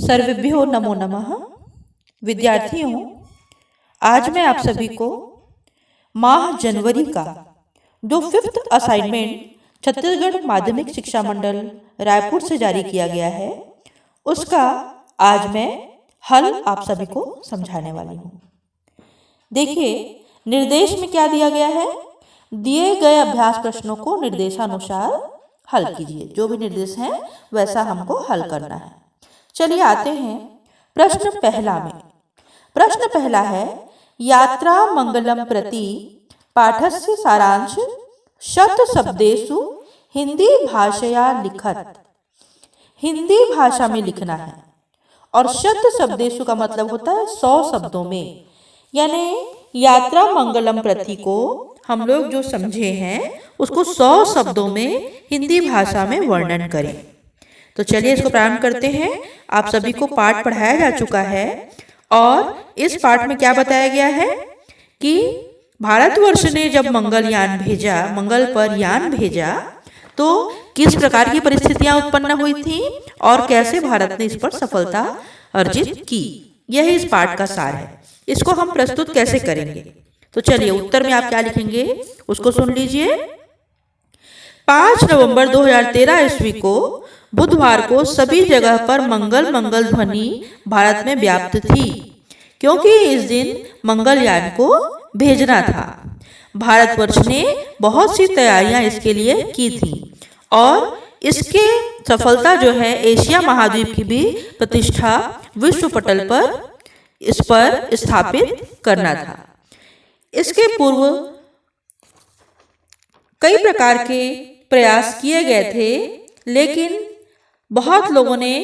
सर्वेभ्यो नमो नमः। विद्यार्थियों, आज मैं आप सभी को माह जनवरी का जो 5th असाइनमेंट छत्तीसगढ़ माध्यमिक शिक्षा मंडल रायपुर से जारी किया गया है उसका आज मैं हल आप सभी को समझाने वाली हूँ। देखिए, निर्देश में क्या दिया गया है। दिए गए अभ्यास प्रश्नों को निर्देशानुसार हल कीजिए। जो भी निर्देश हैं वैसा हमको हल करना है। चलिए आते हैं प्रश्न पहला में। प्रश्न पहला है, यात्रा मंगलम प्रति पाठस्य सारांश शत शब्देषु हिंदी भाषया लिखत। हिंदी भाषा में लिखना है और शत शब्देषु का मतलब होता है 100 शब्दों में। यानी यात्रा मंगलम प्रति को हम लोग जो समझे हैं उसको 100 शब्दों में हिंदी भाषा में वर्णन करें। तो चलिए इसको प्रारंभ करते हैं। आप सभी को पाठ पढ़ाया जा चुका है और इस पाठ में क्या बताया गया है कि भारतवर्ष ने जब मंगल पर यान भेजा तो किस प्रकार की परिस्थितियां उत्पन्न हुई थी और कैसे भारत ने इस पर सफलता अर्जित की। यही इस पाठ का सार है। इसको हम प्रस्तुत कैसे करेंगे, तो चलिए उत्तर में आप क्या लिखेंगे उसको सुन लीजिए। 5 नवंबर 2013 ईस्वी को बुधवार को सभी जगह पर मंगल ध्वनि भारत में व्याप्त थी, क्योंकि इस दिन मंगलयान को भेजना था। भारतवर्ष ने बहुत सी तैयारियां इसके लिए की थी और इसके सफलता जो है एशिया महाद्वीप की भी प्रतिष्ठा विश्व पटल पर इस पर स्थापित करना था। इसके पूर्व कई प्रकार के प्रयास किए गए थे, लेकिन बहुत लोगों ने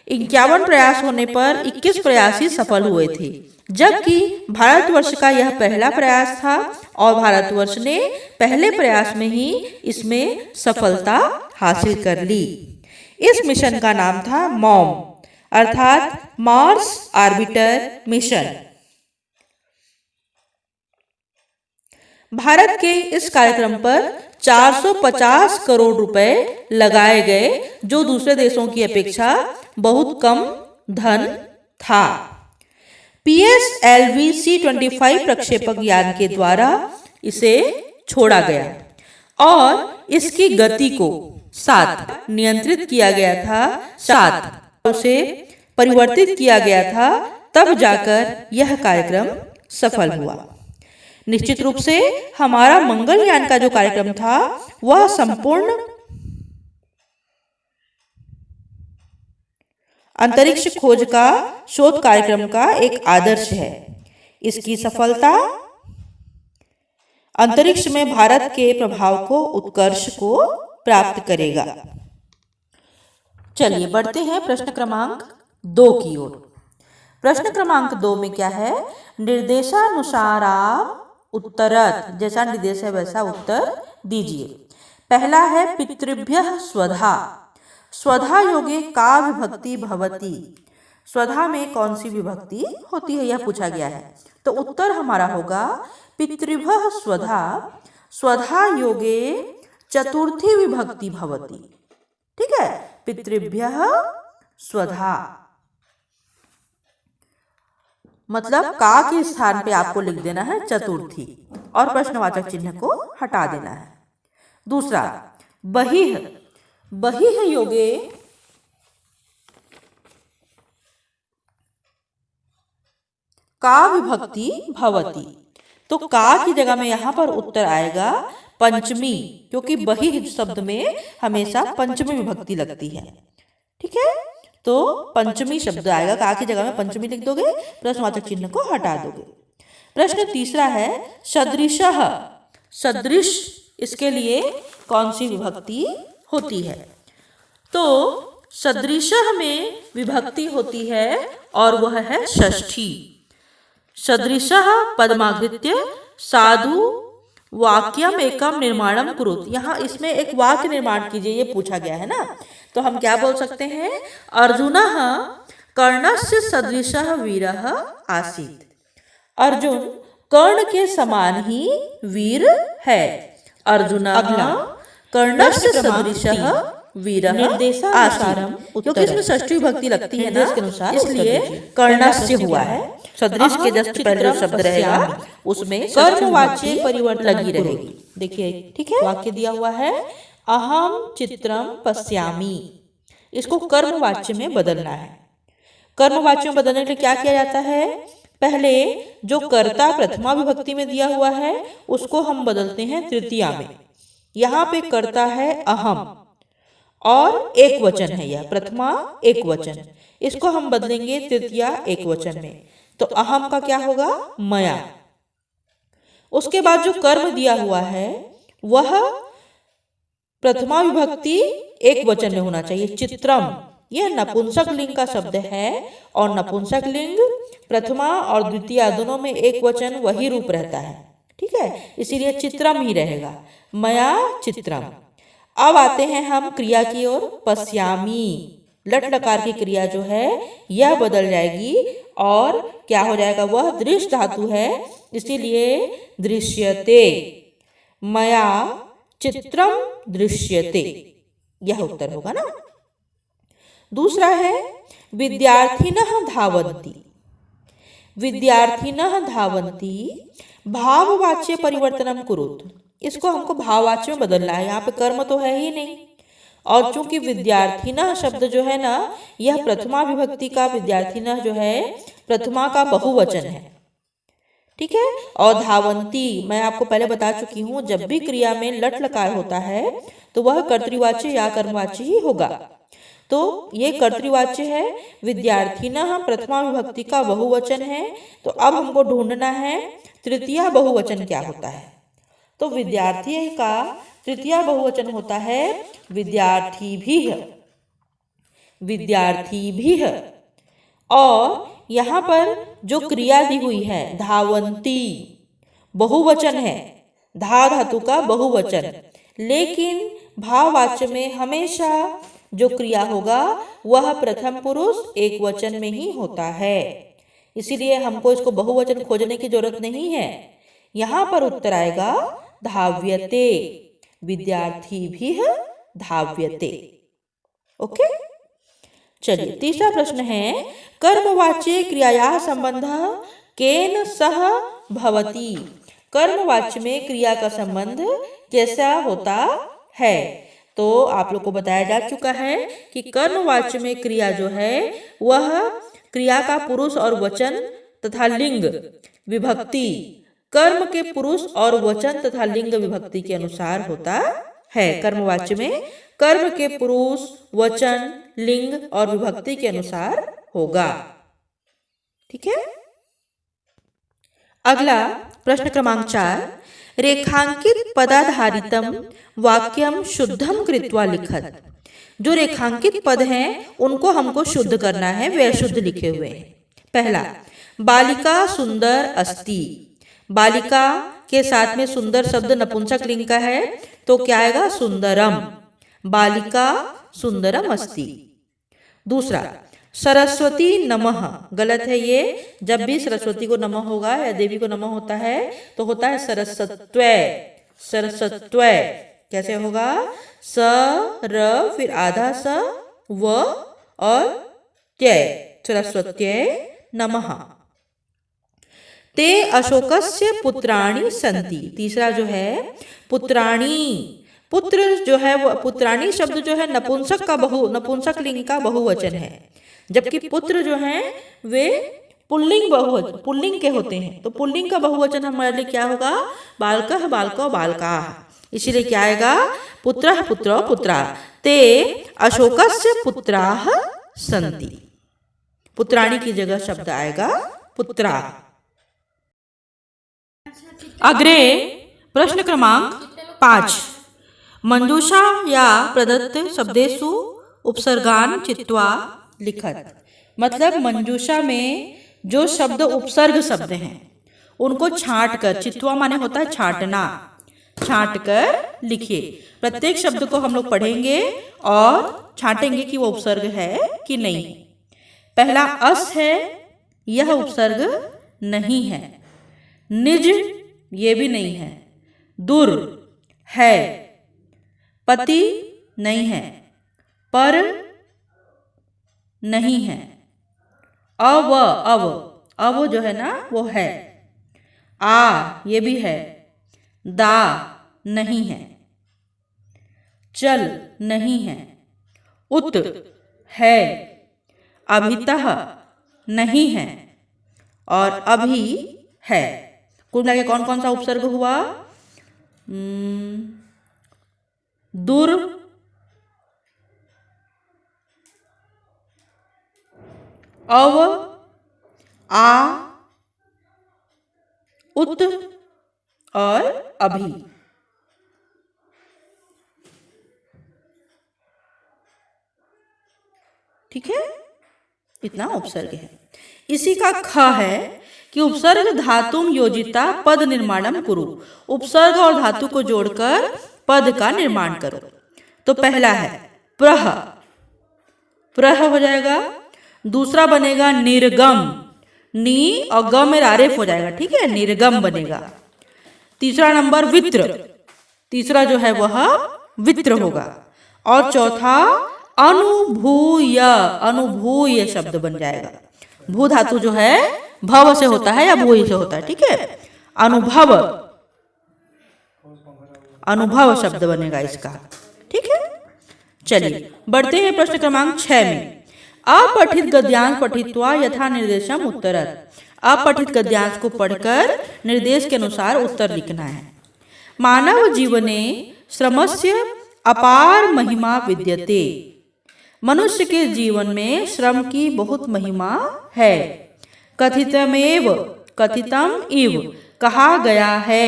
51 प्रयास होने पर 21 प्रयास ही सफल हुए थे, जबकि भारतवर्ष का यह पहला प्रयास था और भारतवर्ष ने पहले प्रयास में ही इसमें सफलता हासिल कर ली। इस मिशन का नाम था मॉम अर्थात मार्स ऑर्बिटर मिशन। भारत के इस कार्यक्रम पर 450 करोड़ रुपए लगाए गए, जो दूसरे देशों की अपेक्षा बहुत कम धन था। PSLV C-25 प्रक्षेपक यान के द्वारा इसे छोड़ा गया और इसकी गति को 7 नियंत्रित किया गया था, 7 उसे परिवर्तित किया गया था, तब जाकर यह कार्यक्रम सफल हुआ। निश्चित रूप से हमारा मंगलयान का जो कार्यक्रम था वह संपूर्ण अंतरिक्ष खोज का शोध कार्यक्रम का एक आदर्श है। इसकी सफलता अंतरिक्ष में भारत के प्रभाव को उत्कर्ष को प्राप्त करेगा। चलिए बढ़ते हैं प्रश्न क्रमांक 2 की ओर। प्रश्न क्रमांक 2 में क्या है, निर्देशानुसार आप उत्तरत, जैसा निर्देश है वैसा उत्तर दीजिए। पहला है पितृभ्यः स्वधा। स्वधा योगे का विभक्ति भवति। स्वधा में कौन सी विभक्ति होती है यह पूछा गया है। तो उत्तर हमारा होगा पितृभ्यः स्वधा, स्वधा योगे चतुर्थी विभक्ति भवति। ठीक है, पितृभ्यः स्वधा मतलब का के स्थान पे आपको लिख देना है चतुर्थी और प्रश्नवाचक चिन्ह को हटा देना है। दूसरा बहिः, बहिः योगे का विभक्ति भवति। तो का की जगह में यहाँ पर उत्तर आएगा पंचमी, क्योंकि बहिः शब्द में हमेशा पंचमी विभक्ति लगती है। ठीक है, तो पंचमी शब्द आएगा, का की जगह में पंचमी लिख दोगे, प्रश्नवाचक चिन्ह को हटा दोगे। प्रश्न तीसरा है सदृशः। सदृश इसके लिए कौन सी विभक्ति होती है। तो सदृशः में विभक्ति होती है और वह है षष्ठी। सदृशः पदमाकृत्य साधु वाक्यम एकम निर्माणम कुरुत। यहाँ इसमें एक वाक्य निर्माण कीजिए, ये पूछा गया है ना। तो हम क्या बोल सकते हैं, अर्जुनः कर्णस्य सदृशः वीरः आसीत्। अर्जुन कर्ण के समान ही वीर है। अर्जुनः कर्णस्य सदृशः वीरः निर्देशानुसारम, क्योंकि इसमें षष्ठी विभक्ति लगती है ना, इसलिए कर्णस्य हुआ है। सदृश के जस्ट पहले जो शब्द रहेगा उसमें कर्मवाच्य परिवर्तन लगी रहेगी। देखिए ठीक है, वाक्य दिया हुआ है अहम चित्रम पश्यामि, इसको कर्मवाच्य में बदलना है। कर्मवाच्य में बदलने के लिए क्या किया जाता है, पहले जो कर्ता प्रथमा विभक्ति में दिया हुआ है उसको हम बदलते हैं तृतीया में। यहाँ पे कर्ता है अहम और एक वचन है, यह प्रथमा एक वचन, इसको हम बदलेंगे तृतीया एक वचन में, तो अहम का क्या होगा मया। उसके बाद जो कर्म दिया हुआ है वह प्रथमा विभक्ति एक वचन में होना चाहिए, चित्रम। यह नपुंसक लिंग का शब्द है और नपुंसक लिंग प्रथमा और द्वितीय दोनों में एक वचन वही रूप रहता है, ठीक है, इसीलिए चित्रम ही रहेगा, मया चित्रम। अब आते हैं हम क्रिया की ओर, पश्यामी, लट लकार की क्रिया जो है यह बदल जाएगी और क्या हो जाएगा, वह दृश्य धातु है, इसीलिए दृश्यते, मया चित्रम दृश्यते, यह उत्तर होगा ना। दूसरा है विद्यार्थिनः धावन्ति, विद्यार्थिनः धावन्ति भाववाच्य परिवर्तनम कुरुत, इसको हमको भाववाच्य में बदलना है, यहाँ पे कर्म तो है ही नहीं, और चूंकि विद्यार्थिनः शब्द जो है ना यह प्रथमा विभक्ति का, विद्यार्थिनः जो है प्रथमा का बहुवचन है, ठीक है। और धावंती मैं आपको पहले बता चुकी हूँ, जब भी क्रिया में लट लकार होता है तो वह कर्तृवाच्य या कर्मवाच्य ही होगा, तो ये कर्तृवाच्य है। विद्यार्थिनः प्रथमा विभक्ति का बहुवचन है, तो अब हमको ढूंढना है तृतीया बहुवचन क्या होता है, तो विद्यार्थी का तृतीया बहुवचन होता है विद्यार्थिभिः, विद्यार्थिभिः। और यहाँ पर जो क्रिया दी हुई है धावंती बहुवचन है, धा धातु का बहुवचन, लेकिन भाववाच्य में हमेशा जो क्रिया होगा वह प्रथम पुरुष एक वचन में ही होता है, इसीलिए हमको इसको बहुवचन खोजने की जरूरत नहीं है। यहाँ पर उत्तर आएगा धाव्यते, विद्यार्थिभिः धाव्यते। ओके, चलिए तीसरा प्रश्न है कर्मवाच्य क्रियायाः संबंधः केन सह भवति, कर्मवाच्य में क्रिया का संबंध कैसा होता है, तो आप लोग को बताया जा चुका है कि कर्मवाच्य में क्रिया जो है वह क्रिया का पुरुष और वचन तथा लिंग विभक्ति कर्म के पुरुष और वचन तथा लिंग विभक्ति के अनुसार होता है। कर्मवाच्य में कर्म के पुरुष, वचन, लिंग और विभक्ति के अनुसार होगा, ठीक है। अगला प्रश्न क्रमांक 4, रेखांकित पदाधारितम वाक्यम शुद्धम कृत्वा लिखत, जो रेखांकित पद हैं उनको हमको शुद्ध करना है, वे शुद्ध लिखे हुए हैं। पहला, बालिका सुंदर अस्ति, बालिका के साथ में सुंदर शब्द नपुंसक लिंग का है, तो क्या आएगा सुंदरम, बालिका सुंदरम अस्ति। दूसरा, सरस्वती नमः, गलत है ये, जब भी सरस्वती को नमः होगा या देवी को नमः होता है तो होता है सरस्वत्वै, सरस्वत्वै कैसे होगा, स र फिर आधा स व और त्यै, सरस्वत्यै नमः। ते अशोकस्य पुत्राणि सन्ति, तीसरा जो है पुत्राणि, पुत्र जो है वो पुत्राणी शब्द जो है नपुंसक का नपुंसक लिंग का बहुवचन है, जबकि पुत्र जो हैं वे पुल्लिंग बहुवचन पुल्लिंग के होते हैं, तो पुल्लिंग का बहुवचन हमारे लिए क्या होगा, बालकः बालको बालकाः, इसीलिए क्या आएगा पुत्रः पुत्रो पुत्रा, ते अशोकस्य पुत्राः सन्ति, पुत्राणी की जगह शब्द आएगा पुत्रा। अग्रे प्रश्न क्रमांक 5, मंजूषा या प्रदत्त शब्देषु उपसर्गान चित्वा लिखत, मतलब मंजूषा में जो शब्द उपसर्ग शब्द हैं उनको छांट कर, चित्वा माने होता है छांटना, छांट कर लिखिए। प्रत्येक शब्द को हम लोग पढ़ेंगे और छांटेंगे कि वो उपसर्ग है कि नहीं। पहला अस है, यह उपसर्ग नहीं है। निज, ये भी नहीं है। दुर है, पति नहीं है। पर नहीं है। अब जो है ना वो है। आ ये भी है। दा नहीं है। चल नहीं है। उत है। अभितः नहीं है। और अभी है। कुल मिला के कौन कौन सा उपसर्ग हुआ? दुर, अव, आ, उत और अभी। ठीक है, इतना उपसर्ग है। इसी का ख है कि उपसर्ग धातुम योजिता पद निर्माणम कुरु। उपसर्ग और धातु को जोड़कर पद का निर्माण करो। तो पहला है प्रह, प्रह हो जाएगा। दूसरा बनेगा निर्गम, नी और ग में आरेफ हो जाएगा। ठीक है, निर्गम बनेगा। तीसरा नंबर वित्र, तीसरा जो है वह वित्र होगा। और चौथा अनुभूय, अनुभूय शब्द बन जाएगा। भू धातु जो है भव से होता है या भूय से होता है। ठीक है, अनुभव, अनुभव शब्द बनेगा इसका। ठीक है, चलिए बढ़ते हैं प्रश्न क्रमांक 6 में। अपठित गद्यांश पठित्वा यथा निर्देशम उत्तरत्। अपठित गद्यांश को पढ़कर निर्देश के अनुसार उत्तर लिखना है। मानव जीवने श्रमस्य अपार महिमा विद्यते। मनुष्य के जीवन में श्रम की बहुत महिमा है। कथितमेव, कथितम इव कहा गया है।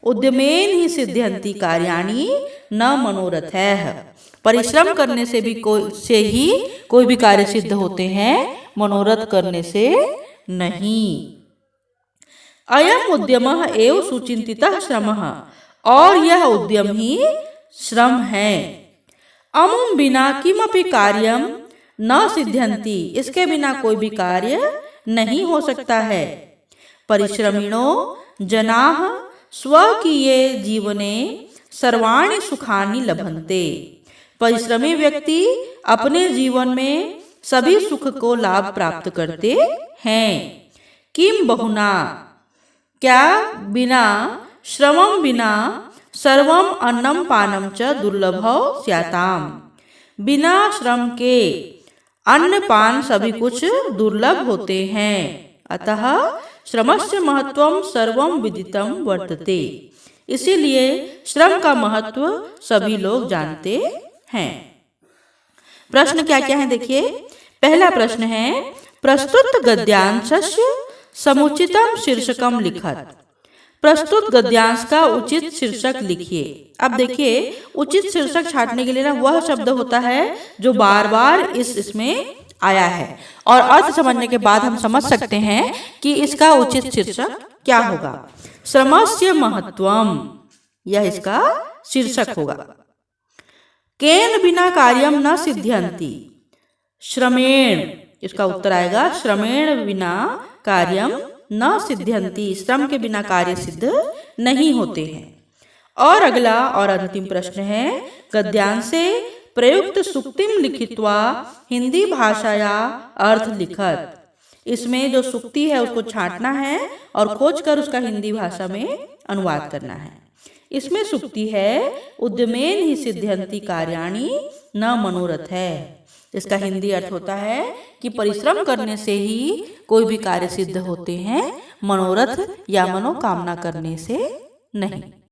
उद्यमेन ही सिद्ध्यन्ति कार्याणि न मनोरथैः। परिश्रम करने से भी कोई भी कार्य सिद्ध होते हैं, मनोरथ करने से नहीं। अयम उद्यमः एव सुचिंतितः श्रमः। और यह उद्यम ही श्रम है। अमुम बिना किमपि कार्यम न सिद्ध्यन्ति। इसके बिना कोई भी कार्य नहीं हो सकता है। परिश्रमिणो जनाः स्वकीये जीवने सर्वाणि सुखानि लभन्ते। परिश्रमी व्यक्ति अपने जीवन में सभी सुख को लाभ प्राप्त करते हैं। किम बहुना, क्या बिना, श्रमम बिना सर्वम अन्नम पानम च दुर्लभो स्याताम। बिना श्रम के अन्न पान सभी कुछ दुर्लभ होते हैं। अतः श्रमस्य महत्वम सर्वम विदितम वर्तते। इसीलिए श्रम का महत्व सभी लोग जानते हैं। प्रश्न क्या क्या है देखिए। पहला प्रश्न है प्रस्तुत गद्यांशस्य समुचितम शीर्षकम लिखत। प्रस्तुत गद्यांश का उचित शीर्षक लिखिए। अब देखिए, उचित शीर्षक छांटने के लिए ना वह शब्द होता है जो बार बार इसमें आया है, और अर्थ समझने के बाद हम समझ सकते हैं कि इसका उचित शीर्षक क्या होगा। श्रमस्य महत्वम, यह इसका शीर्षक होगा। केन बिना कार्यम न सिद्ध्यन्ति। श्रमेण, इसका उत्तर आएगा श्रमेण बिना कार्यम न सिद्ध्यन्ति। श्रम के बिना कार्य सिद्ध नहीं होते हैं। और अगला और अंतिम प्रश्न है गद्यांशे प्रयुक्त सुक्तिम लिखित्वा हिंदी भाषाया अर्थ लिखत। इसमें जो सुक्ति है उसको छांटना है और खोजकर उसका हिंदी भाषा में अनुवाद करना है। इसमें सुक्ति है उद्यमेन ही सिद्ध्यन्ति कार्याणि न मनोरथ है। इसका हिंदी अर्थ होता है कि परिश्रम करने से ही कोई भी कार्य सिद्ध होते हैं, मनोरथ या मनोकामना करने से नहीं।